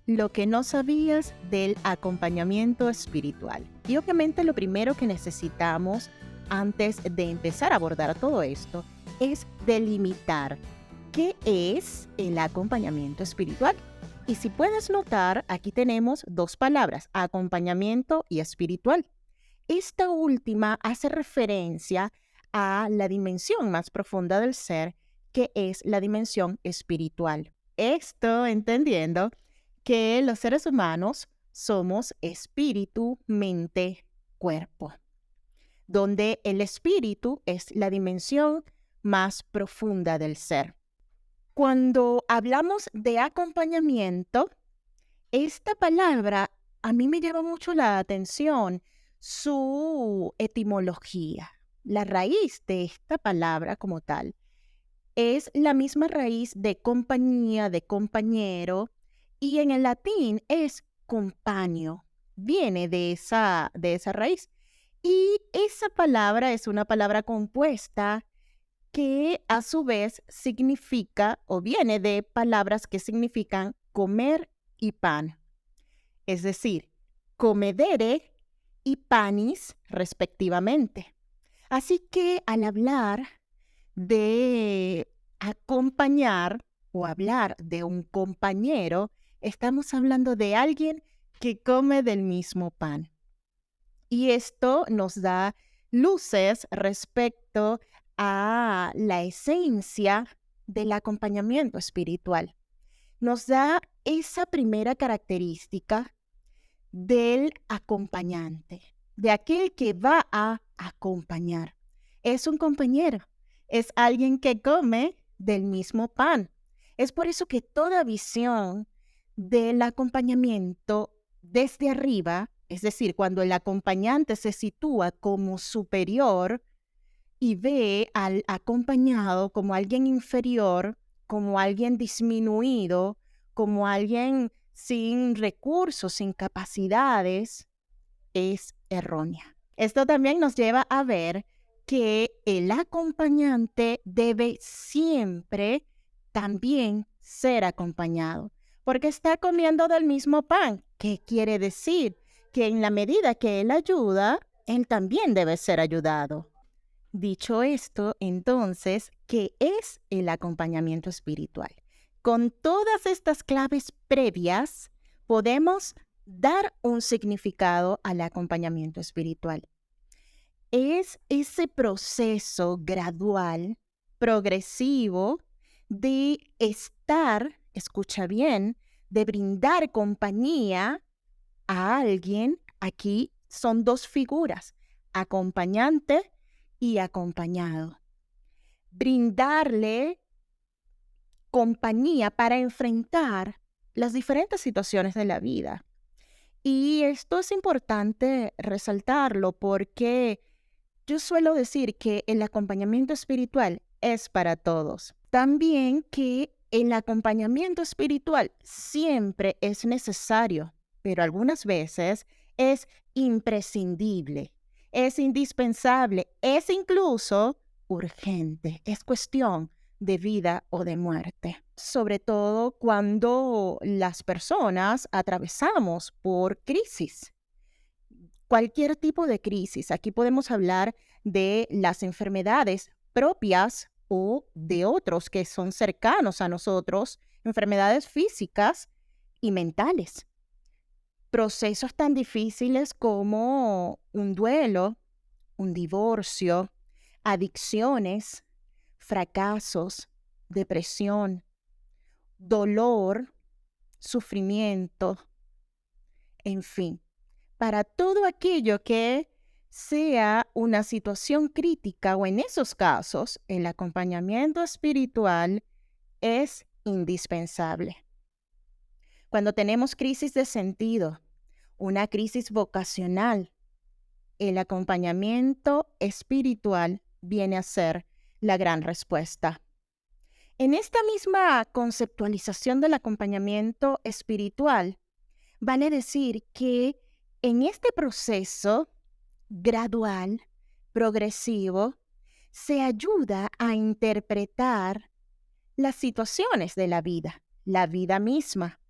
Lo que no sabías del acompañamiento espiritual. Y obviamente lo primero que necesitamos antes de empezar a abordar todo esto es delimitar qué es el acompañamiento espiritual. Y si puedes notar, aquí tenemos dos palabras, acompañamiento y espiritual. Esta última hace referencia a la dimensión más profunda del ser, que es la dimensión espiritual. Esto entendiendo que los seres humanos somos espíritu, mente, cuerpo, donde el espíritu es la dimensión más profunda del ser. Cuando hablamos de acompañamiento, esta palabra a mí me llama mucho la atención su etimología. La raíz de esta palabra como tal es la misma raíz de compañía, de compañero, y en el latín es compañio, viene de esa raíz. Y esa palabra es una palabra compuesta que a su vez significa o viene de palabras que significan comer y pan, es decir, comedere y panis respectivamente. Así que al hablar de acompañar o hablar de un compañero, estamos hablando de alguien que come del mismo pan. Y esto nos da luces respecto a la esencia del acompañamiento espiritual. Nos da esa primera característica del acompañante, de aquel que va a acompañar. Es un compañero, es alguien que come del mismo pan. Es por eso que toda visión del acompañamiento desde arriba, es decir, cuando el acompañante se sitúa como superior y ve al acompañado como alguien inferior, como alguien disminuido, como alguien sin recursos, sin capacidades, es errónea. Esto también nos lleva a ver que el acompañante debe siempre también ser acompañado, porque está comiendo del mismo pan. ¿Qué quiere decir? Que en la medida que él ayuda, él también debe ser ayudado. Dicho esto, entonces, ¿qué es el acompañamiento espiritual? Con todas estas claves previas, podemos dar un significado al acompañamiento espiritual. Es ese proceso gradual, progresivo, de estar, escucha bien, de brindar compañía a alguien. Aquí son dos figuras, acompañante y acompañado. Brindarle compañía para enfrentar las diferentes situaciones de la vida. Y esto es importante resaltarlo porque yo suelo decir que el acompañamiento espiritual es para todos. También que el acompañamiento espiritual siempre es necesario, pero algunas veces es imprescindible, es indispensable, es incluso urgente, es cuestión de vida o de muerte. Sobre todo cuando las personas atravesamos por crisis, cualquier tipo de crisis. Aquí podemos hablar de las enfermedades propias o de otros que son cercanos a nosotros, enfermedades físicas y mentales. Procesos tan difíciles como un duelo, un divorcio, adicciones, fracasos, depresión, dolor, sufrimiento, en fin, para todo aquello que sea una situación crítica o en esos casos, el acompañamiento espiritual es indispensable. Cuando tenemos crisis de sentido, una crisis vocacional, el acompañamiento espiritual viene a ser la gran respuesta. En esta misma conceptualización del acompañamiento espiritual, vale decir que en este proceso gradual, progresivo, se ayuda a interpretar las situaciones de la vida misma.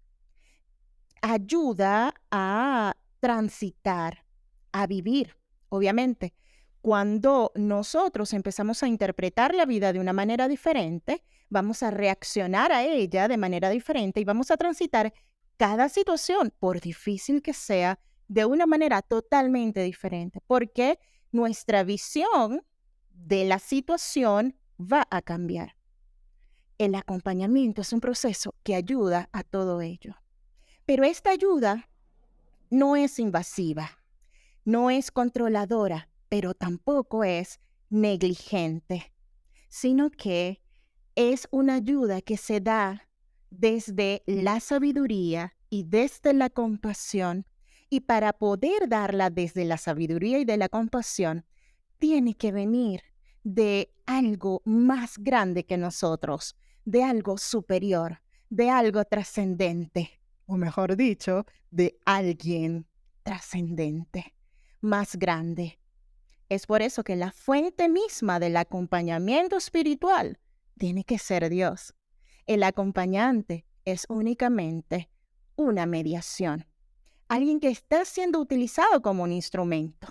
ayuda a transitar, a vivir, obviamente. Cuando nosotros empezamos a interpretar la vida de una manera diferente, vamos a reaccionar a ella de manera diferente y vamos a transitar cada situación, por difícil que sea, de una manera totalmente diferente, porque nuestra visión de la situación va a cambiar. El acompañamiento es un proceso que ayuda a todo ello. Pero esta ayuda no es invasiva, no es controladora, pero tampoco es negligente, sino que es una ayuda que se da desde la sabiduría y desde la compasión. Y para poder darla desde la sabiduría y de la compasión, tiene que venir de algo más grande que nosotros, de algo superior, de algo trascendente, o mejor dicho, de alguien trascendente, más grande. Es por eso que la fuente misma del acompañamiento espiritual tiene que ser Dios. El acompañante es únicamente una mediación, alguien que está siendo utilizado como un instrumento.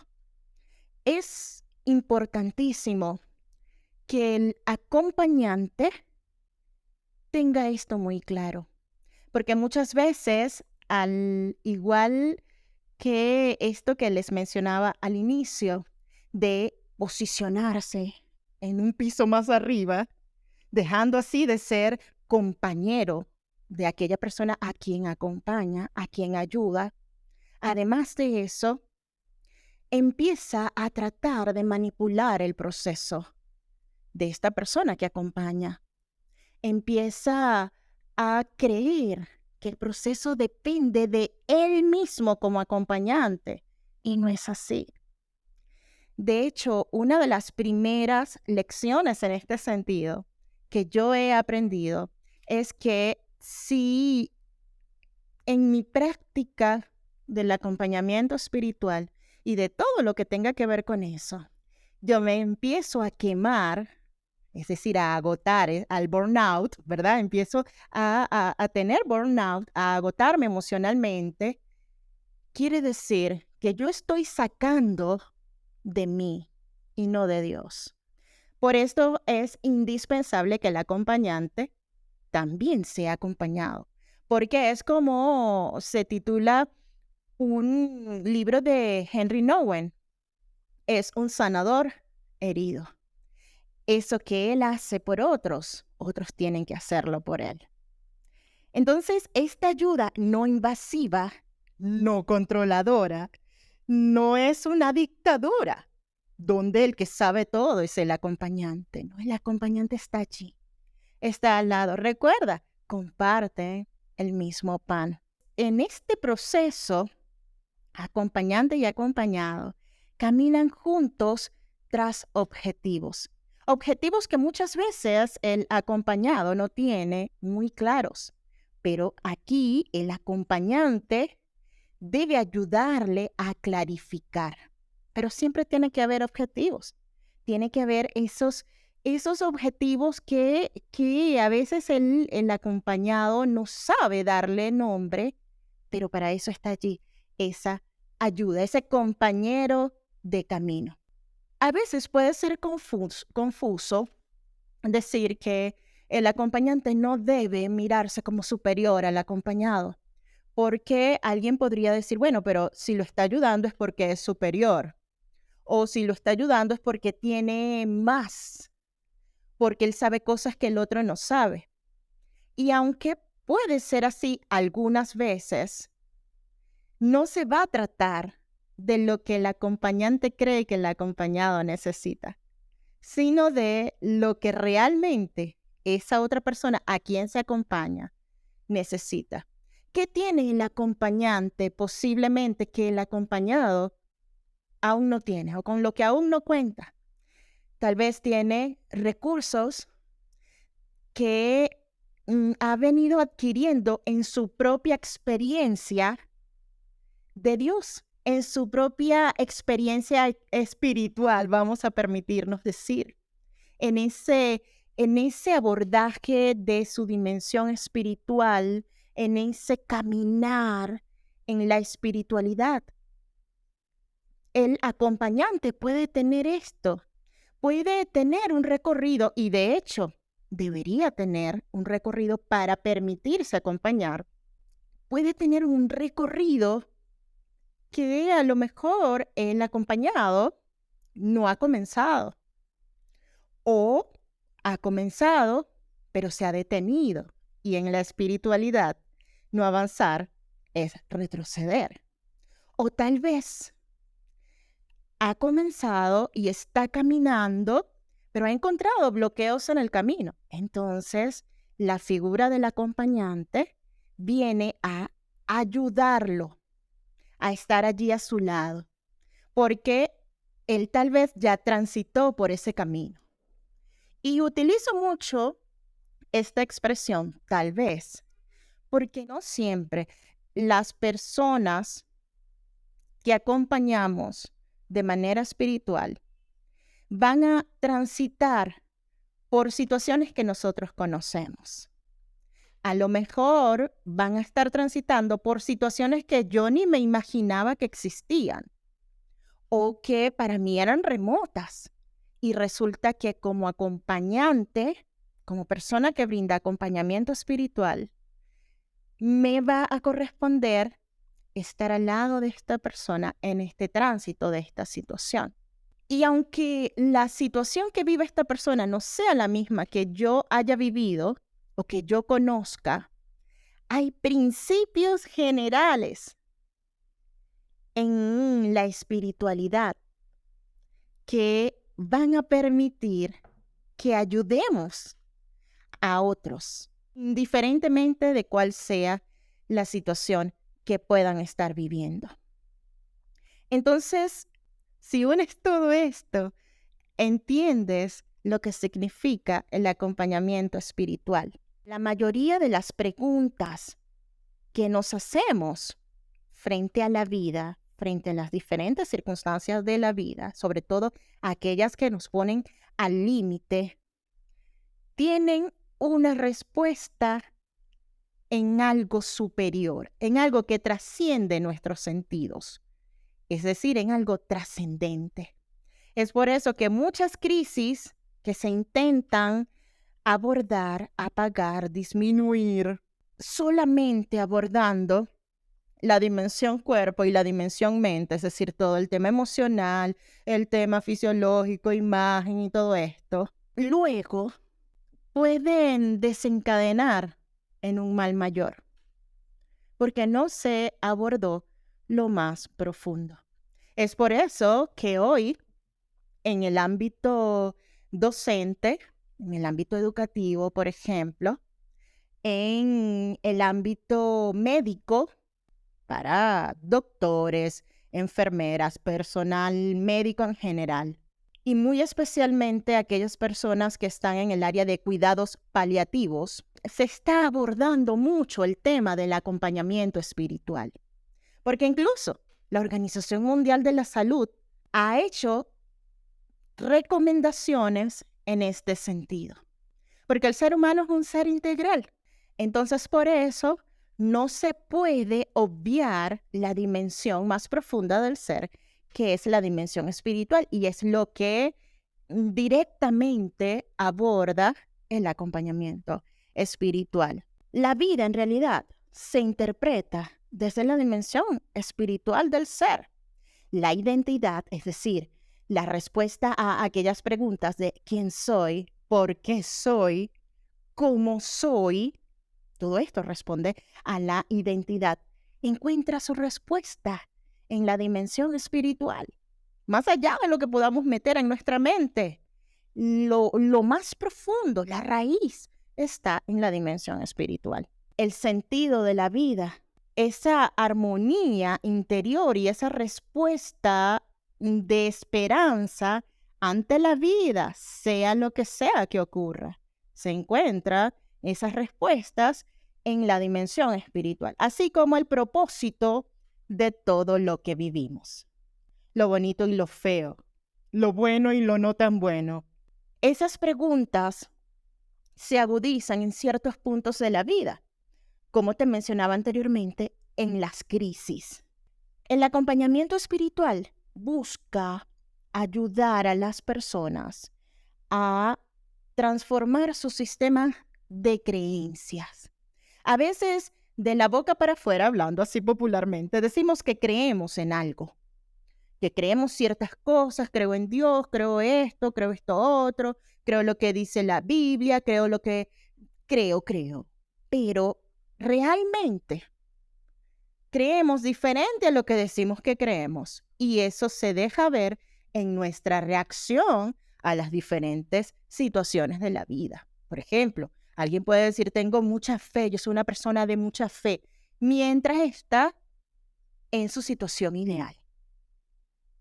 Es importantísimo que el acompañante tenga esto muy claro, porque muchas veces, al igual que esto que les mencionaba al inicio, de posicionarse en un piso más arriba, dejando así de ser compañero de aquella persona a quien acompaña, a quien ayuda. Además de eso, empieza a tratar de manipular el proceso de esta persona que acompaña. Empieza a creer que el proceso depende de él mismo como acompañante, y no es así. De hecho, una de las primeras lecciones en este sentido que yo he aprendido es que si en mi práctica del acompañamiento espiritual y de todo lo que tenga que ver con eso, yo me empiezo a quemar, es decir, a agotar, al burnout, ¿verdad? Empiezo a tener burnout, a agotarme emocionalmente. Quiere decir que yo estoy sacando de mí y no de Dios. Por esto es indispensable que el acompañante también sea acompañado, porque es como se titula un libro de Henry Nouwen, es un sanador herido. Eso que él hace por otros, otros tienen que hacerlo por él. Entonces, esta ayuda no invasiva, no controladora, no es una dictadura, donde el que sabe todo es el acompañante. No, el acompañante está allí, está al lado. Recuerda, comparte el mismo pan. En este proceso, acompañante y acompañado caminan juntos tras objetivos. Objetivos que muchas veces el acompañado no tiene muy claros, pero aquí el acompañante debe ayudarle a clarificar. Pero siempre tiene que haber objetivos. Tiene que haber esos objetivos que a veces el acompañado no sabe darle nombre, pero para eso está allí esa ayuda, ese compañero de camino. A veces puede ser confuso decir que el acompañante no debe mirarse como superior al acompañado, porque alguien podría decir, bueno, pero si lo está ayudando es porque es superior, o si lo está ayudando es porque tiene más, porque él sabe cosas que el otro no sabe. Y aunque puede ser así algunas veces, no se va a tratar de lo que el acompañante cree que el acompañado necesita, sino de lo que realmente esa otra persona a quien se acompaña necesita. ¿Qué tiene el acompañante posiblemente que el acompañado aún no tiene o con lo que aún no cuenta? Tal vez tiene recursos que ha venido adquiriendo en su propia experiencia de Dios, en su propia experiencia espiritual, vamos a permitirnos decir, en ese, en ese abordaje de su dimensión espiritual, en ese caminar En la espiritualidad, el acompañante puede tener esto, puede tener un recorrido y de hecho debería tener un recorrido para permitirse acompañar. Puede tener un recorrido que a lo mejor el acompañado no ha comenzado o ha comenzado pero se ha detenido. Y en la espiritualidad, no avanzar es retroceder. O tal vez ha comenzado y está caminando, pero ha encontrado bloqueos en el camino. Entonces, la figura del acompañante viene a ayudarlo, a estar allí a su lado, porque él tal vez ya transitó por ese camino. Y utilizo mucho esta expresión, tal vez, porque no siempre las personas que acompañamos de manera espiritual van a transitar por situaciones que nosotros conocemos. A lo mejor van a estar transitando por situaciones que yo ni me imaginaba que existían o que para mí eran remotas. Y resulta que como acompañante, como persona que brinda acompañamiento espiritual, me va a corresponder estar al lado de esta persona en este tránsito de esta situación. Y aunque la situación que vive esta persona no sea la misma que yo haya vivido o que yo conozca, hay principios generales en la espiritualidad que van a permitir que ayudemos a otros, indiferentemente de cuál sea la situación que puedan estar viviendo. Entonces, si unes todo esto, entiendes lo que significa el acompañamiento espiritual. La mayoría de las preguntas que nos hacemos frente a la vida, frente a las diferentes circunstancias de la vida, sobre todo aquellas que nos ponen al límite, tienen una respuesta en algo superior, en algo que trasciende nuestros sentidos, es decir, en algo trascendente. Es por eso que muchas crisis que se intentan abordar, apagar, disminuir, solamente abordando la dimensión cuerpo y la dimensión mente, es decir, todo el tema emocional, el tema fisiológico, imagen y todo esto, luego pueden desencadenar en un mal mayor, porque no se abordó lo más profundo. Es por eso que hoy, en el ámbito docente, en el ámbito educativo, por ejemplo, en el ámbito médico, para doctores, enfermeras, personal médico en general, y muy especialmente aquellas personas que están en el área de cuidados paliativos, se está abordando mucho el tema del acompañamiento espiritual. Porque incluso la Organización Mundial de la Salud ha hecho recomendaciones en este sentido. Porque el ser humano es un ser integral. Entonces, por eso, no se puede obviar la dimensión más profunda del ser, que es la dimensión espiritual, y es lo que directamente aborda el acompañamiento espiritual. La vida, en realidad, se interpreta desde la dimensión espiritual del ser. La identidad, es decir, la respuesta a aquellas preguntas de quién soy, por qué soy, cómo soy, todo esto responde a la identidad, encuentra su respuesta en la dimensión espiritual, más allá de lo que podamos meter en nuestra mente. Lo más profundo, la raíz, está en la dimensión espiritual. El sentido de la vida, esa armonía interior y esa respuesta de esperanza ante la vida, sea lo que sea que ocurra, se encuentra esas respuestas en la dimensión espiritual, así como el propósito de todo lo que vivimos. Lo bonito y lo feo, lo bueno y lo no tan bueno. Esas preguntas se agudizan en ciertos puntos de la vida. Como te mencionaba anteriormente, en las crisis. El acompañamiento espiritual busca ayudar a las personas a transformar su sistema de creencias. A veces, de la boca para afuera, hablando así popularmente, decimos que creemos en algo, que creemos ciertas cosas, creo en Dios, creo esto otro, creo lo que dice la Biblia, creo lo que creo. Pero realmente creemos diferente a lo que decimos que creemos y eso se deja ver en nuestra reacción a las diferentes situaciones de la vida. Por ejemplo, alguien puede decir, tengo mucha fe, yo soy una persona de mucha fe, mientras está en su situación ideal.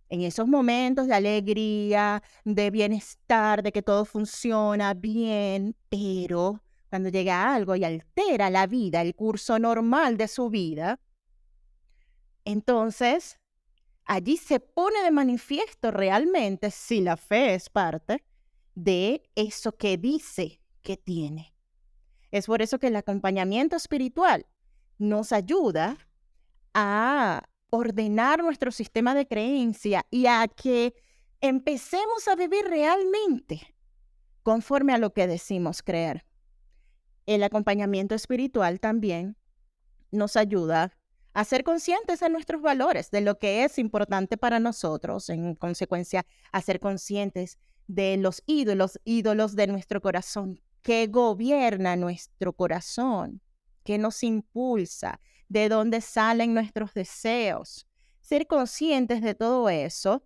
En esos momentos de alegría, de bienestar, de que todo funciona bien, pero cuando llega algo y altera la vida, el curso normal de su vida, entonces allí se pone de manifiesto realmente si la fe es parte de eso que dice que tiene. Es por eso que el acompañamiento espiritual nos ayuda a ordenar nuestro sistema de creencia y a que empecemos a vivir realmente conforme a lo que decimos creer. El acompañamiento espiritual también nos ayuda a ser conscientes de nuestros valores, de lo que es importante para nosotros, en consecuencia, a ser conscientes de los ídolos de nuestro corazón, que gobierna nuestro corazón, que nos impulsa, de dónde salen nuestros deseos. Ser conscientes de todo eso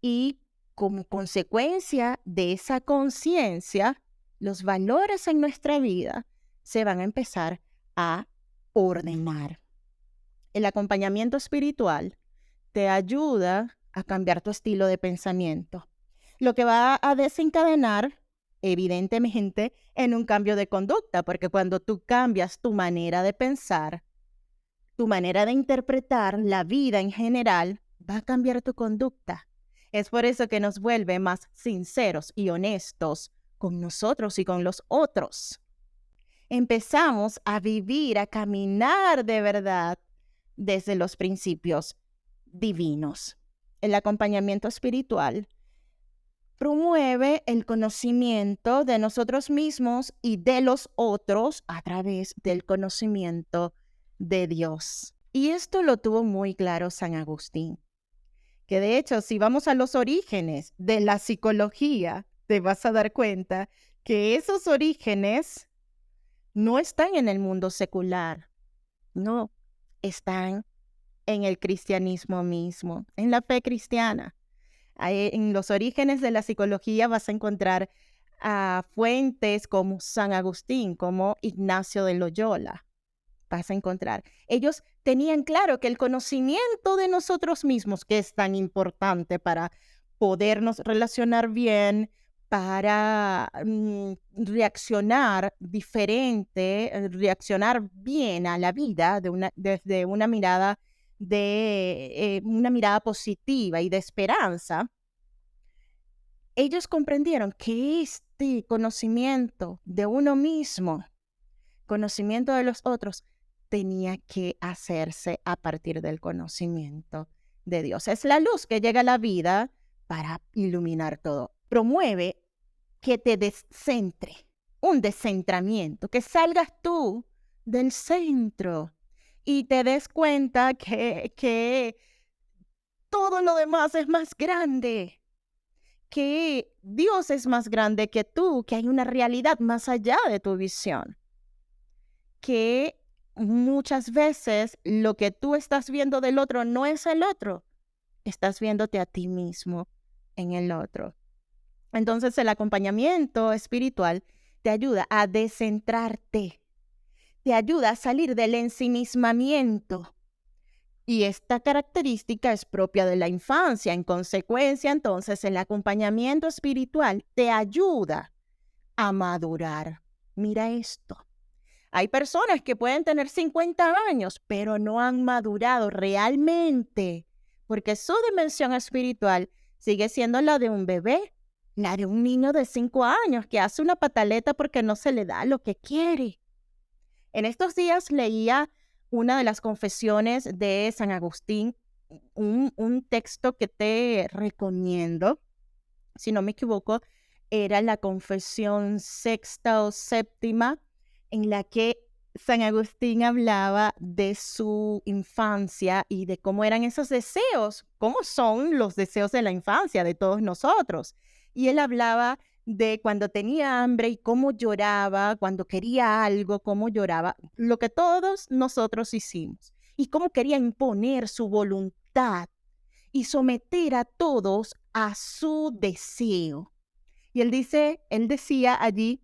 y como consecuencia de esa conciencia, los valores en nuestra vida se van a empezar a ordenar. El acompañamiento espiritual te ayuda a cambiar tu estilo de pensamiento, lo que va a desencadenar, evidentemente, en un cambio de conducta, porque cuando tú cambias tu manera de pensar, tu manera de interpretar la vida en general, va a cambiar tu conducta. Es por eso que nos vuelve más sinceros y honestos con nosotros y con los otros. Empezamos a vivir, a caminar de verdad desde los principios divinos. El acompañamiento espiritual promueve el conocimiento de nosotros mismos y de los otros a través del conocimiento de Dios. Y esto lo tuvo muy claro San Agustín, que de hecho, si vamos a los orígenes de la psicología, te vas a dar cuenta que esos orígenes no están en el mundo secular, no, están en el cristianismo mismo, en la fe cristiana. En los orígenes de la psicología vas a encontrar fuentes como San Agustín, como Ignacio de Loyola. Vas a encontrar. Ellos tenían claro que el conocimiento de nosotros mismos, que es tan importante para podernos relacionar bien, para reaccionar diferente, reaccionar bien a la vida desde una mirada una mirada positiva y de esperanza, ellos comprendieron que este conocimiento de uno mismo, conocimiento de los otros, tenía que hacerse a partir del conocimiento de Dios. Es la luz que llega a la vida para iluminar todo. Promueve que te descentre, un descentramiento, que salgas tú del centro y te des cuenta que todo lo demás es más grande, que Dios es más grande que tú, que hay una realidad más allá de tu visión, que muchas veces lo que tú estás viendo del otro no es el otro, estás viéndote a ti mismo en el otro. Entonces el acompañamiento espiritual te ayuda a descentrarte, te ayuda a salir del ensimismamiento. Y esta característica es propia de la infancia. En consecuencia, entonces, el acompañamiento espiritual te ayuda a madurar. Mira esto. Hay personas que pueden tener 50 años, pero no han madurado realmente, porque su dimensión espiritual sigue siendo la de un bebé, la de un niño de 5 años que hace una pataleta porque no se le da lo que quiere. En estos días leía una de las confesiones de San Agustín, un texto que te recomiendo, si no me equivoco, era la confesión sexta o séptima, en la que San Agustín hablaba de su infancia y de cómo eran esos deseos, cómo son los deseos de la infancia de todos nosotros. Y él hablaba de cuando tenía hambre y cómo lloraba, cuando quería algo, cómo lloraba, lo que todos nosotros hicimos, y cómo quería imponer su voluntad y someter a todos a su deseo. Y él decía allí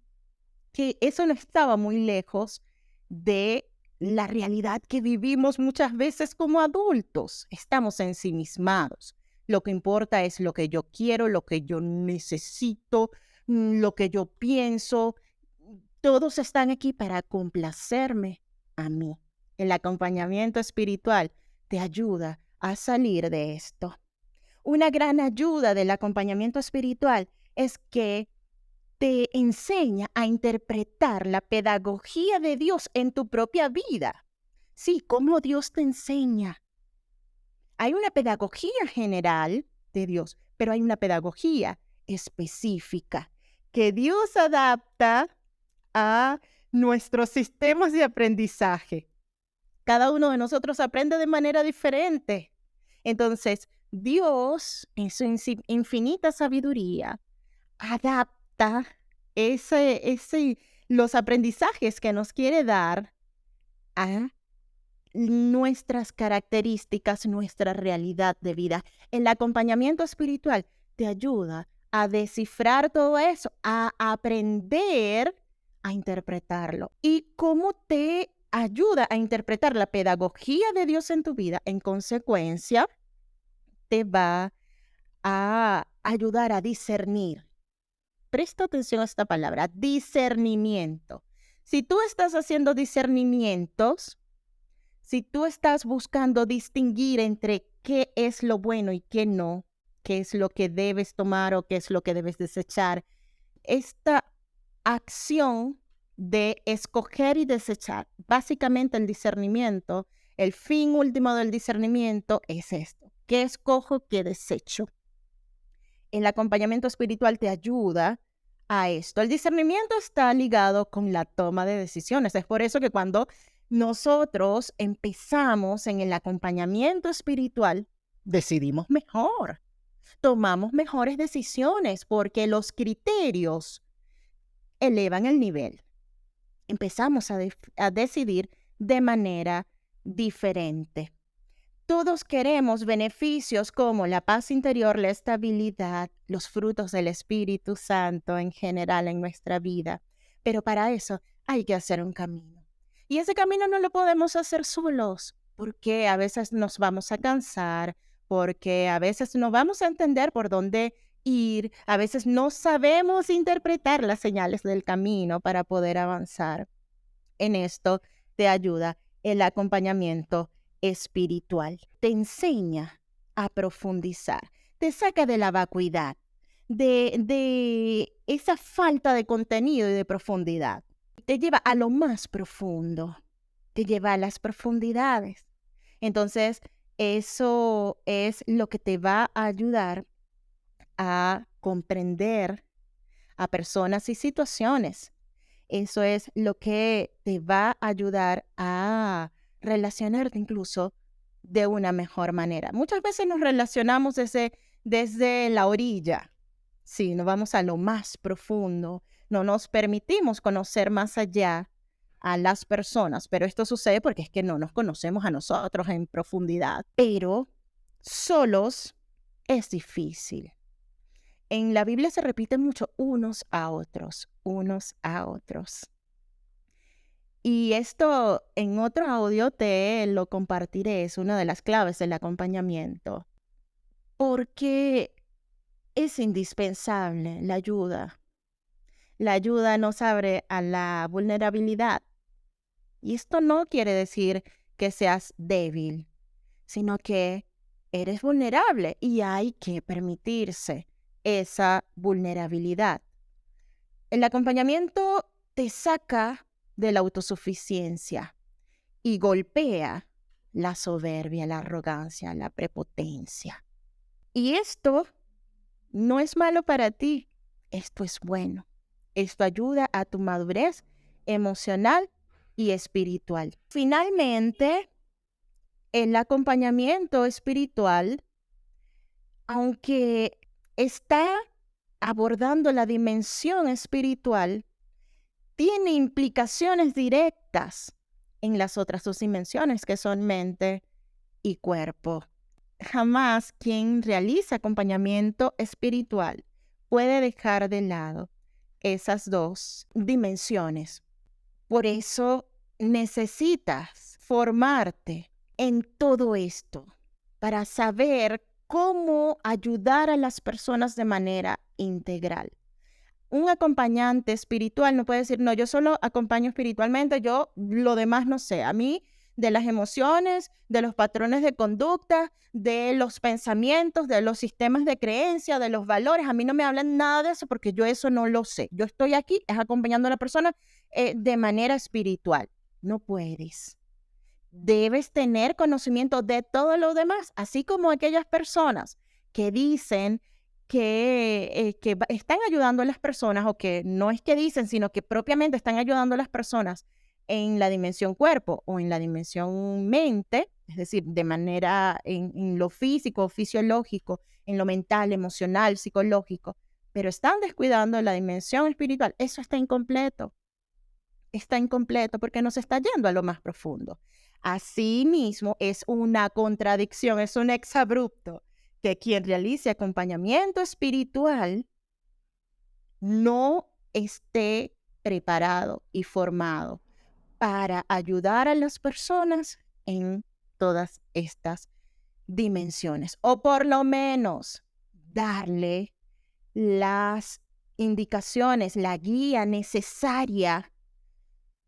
que eso no estaba muy lejos de la realidad que vivimos muchas veces como adultos. Estamos ensimismados. Lo que importa es lo que yo quiero, lo que yo necesito, lo que yo pienso. Todos están aquí para complacerme a mí. El acompañamiento espiritual te ayuda a salir de esto. Una gran ayuda del acompañamiento espiritual es que te enseña a interpretar la pedagogía de Dios en tu propia vida. Sí, cómo Dios te enseña. Hay una pedagogía general de Dios, pero hay una pedagogía específica que Dios adapta a nuestros sistemas de aprendizaje. Cada uno de nosotros aprende de manera diferente. Entonces, Dios, en su infinita sabiduría, adapta los aprendizajes que nos quiere dar a nuestras características, nuestra realidad de vida. El acompañamiento espiritual te ayuda a descifrar todo eso, a aprender a interpretarlo. ¿Y cómo te ayuda a interpretar la pedagogía de Dios en tu vida? En consecuencia, te va a ayudar a discernir. Presta atención a esta palabra, discernimiento. Si tú estás haciendo discernimientos, si tú estás buscando distinguir entre qué es lo bueno y qué no, qué es lo que debes tomar o qué es lo que debes desechar, esta acción de escoger y desechar, básicamente el discernimiento, el fin último del discernimiento es esto: ¿qué escojo, qué desecho? El acompañamiento espiritual te ayuda a esto. El discernimiento está ligado con la toma de decisiones. Es por eso que cuando nosotros empezamos en el acompañamiento espiritual, decidimos mejor, tomamos mejores decisiones porque los criterios elevan el nivel. Empezamos a decidir de manera diferente. Todos queremos beneficios como la paz interior, la estabilidad, los frutos del Espíritu Santo en general en nuestra vida. Pero para eso hay que hacer un camino. Y ese camino no lo podemos hacer solos, porque a veces nos vamos a cansar, porque a veces no vamos a entender por dónde ir, a veces no sabemos interpretar las señales del camino para poder avanzar. En esto te ayuda el acompañamiento espiritual. Te enseña a profundizar, te saca de la vacuidad, de esa falta de contenido y de profundidad. Te lleva a lo más profundo, te lleva a las profundidades. Entonces, eso es lo que te va a ayudar a comprender a personas y situaciones. Eso es lo que te va a ayudar a relacionarte incluso de una mejor manera. Muchas veces nos relacionamos desde la orilla. Sí, no vamos a lo más profundo. No nos permitimos conocer más allá a las personas, pero esto sucede porque es que no nos conocemos a nosotros en profundidad. Pero solos es difícil. En la Biblia se repite mucho unos a otros, unos a otros. Y esto en otro audio te lo compartiré, es una de las claves del acompañamiento, porque es indispensable la ayuda. La ayuda nos abre a la vulnerabilidad. Y esto no quiere decir que seas débil, sino que eres vulnerable y hay que permitirse esa vulnerabilidad. El acompañamiento te saca de la autosuficiencia y golpea la soberbia, la arrogancia, la prepotencia. Y esto no es malo para ti, esto es bueno. Esto ayuda a tu madurez emocional y espiritual. Finalmente, el acompañamiento espiritual, aunque está abordando la dimensión espiritual, tiene implicaciones directas en las otras dos dimensiones que son mente y cuerpo. Jamás quien realiza acompañamiento espiritual puede dejar de lado esas dos dimensiones. Por eso necesitas formarte en todo esto para saber cómo ayudar a las personas de manera integral. Un acompañante espiritual no puede decir, no, yo solo acompaño espiritualmente, yo lo demás no sé. A mí de las emociones, de los patrones de conducta, de los pensamientos, de los sistemas de creencia, de los valores, a mí no me hablan nada de eso porque yo eso no lo sé. Yo estoy aquí es acompañando a la persona de manera espiritual. No puedes. Debes tener conocimiento de todo lo demás, así como aquellas personas que dicen que están ayudando a las personas, o que no es que dicen, sino que propiamente están ayudando a las personas en la dimensión cuerpo o en la dimensión mente, es decir, de manera en lo físico, fisiológico, en lo mental, emocional, psicológico, pero están descuidando la dimensión espiritual. Eso está incompleto porque no se está yendo a lo más profundo. Asimismo, es una contradicción, es un exabrupto que quien realice acompañamiento espiritual no esté preparado y formado para ayudar a las personas en todas estas dimensiones, o por lo menos darle las indicaciones, la guía necesaria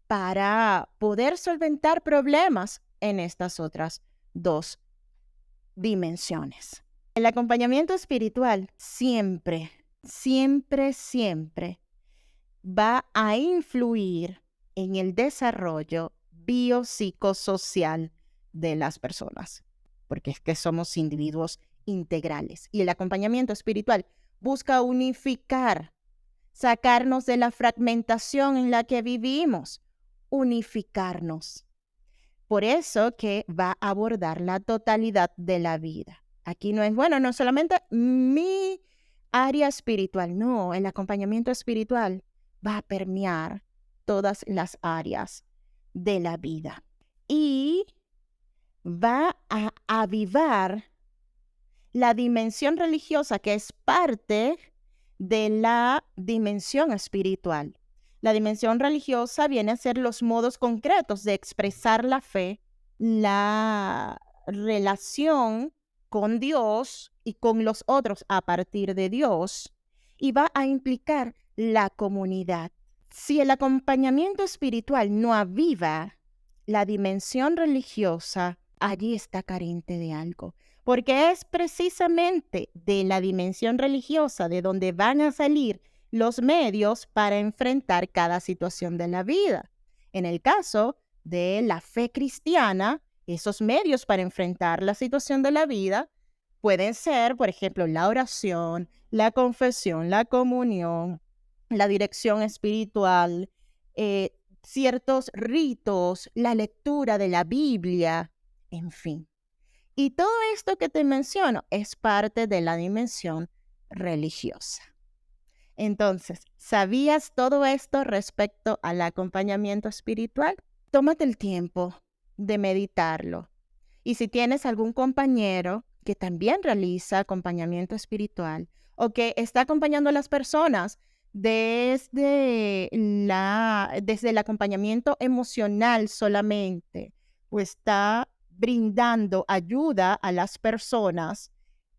para poder solventar problemas en estas otras dos dimensiones. El acompañamiento espiritual siempre, siempre, siempre va a influir en el desarrollo biopsicosocial de las personas, porque es que somos individuos integrales. Y el acompañamiento espiritual busca unificar, sacarnos de la fragmentación en la que vivimos, unificarnos. Por eso que va a abordar la totalidad de la vida. Aquí no es, bueno, no solamente mi área espiritual, no, el acompañamiento espiritual va a permear todas las áreas de la vida y va a avivar la dimensión religiosa que es parte de la dimensión espiritual. La dimensión religiosa viene a ser los modos concretos de expresar la fe, la relación con Dios y con los otros a partir de Dios, y va a implicar la comunidad. Si el acompañamiento espiritual no aviva la dimensión religiosa, allí está carente de algo, porque es precisamente de la dimensión religiosa de donde van a salir los medios para enfrentar cada situación de la vida. En el caso de la fe cristiana, esos medios para enfrentar la situación de la vida pueden ser, por ejemplo, la oración, la confesión, la comunión, la dirección espiritual, ciertos ritos, la lectura de la Biblia, en fin. Y todo esto que te menciono es parte de la dimensión religiosa. Entonces, ¿sabías todo esto respecto al acompañamiento espiritual? Tómate el tiempo de meditarlo. Y si tienes algún compañero que también realiza acompañamiento espiritual o que está acompañando a las personas desde el acompañamiento emocional solamente, o está brindando ayuda a las personas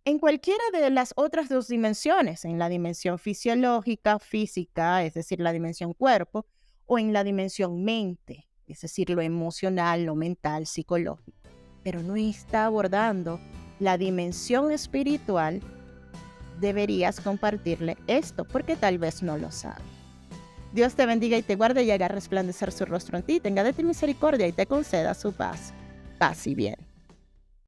en cualquiera de las otras dos dimensiones, en la dimensión fisiológica, física, es decir, la dimensión cuerpo, o en la dimensión mente, es decir, lo emocional, lo mental, psicológico, pero no está abordando la dimensión espiritual, deberías compartirle esto porque tal vez no lo sabe. Dios te bendiga y te guarde y haga resplandecer su rostro en ti, tenga de ti misericordia y te conceda su paz. Paz y bien.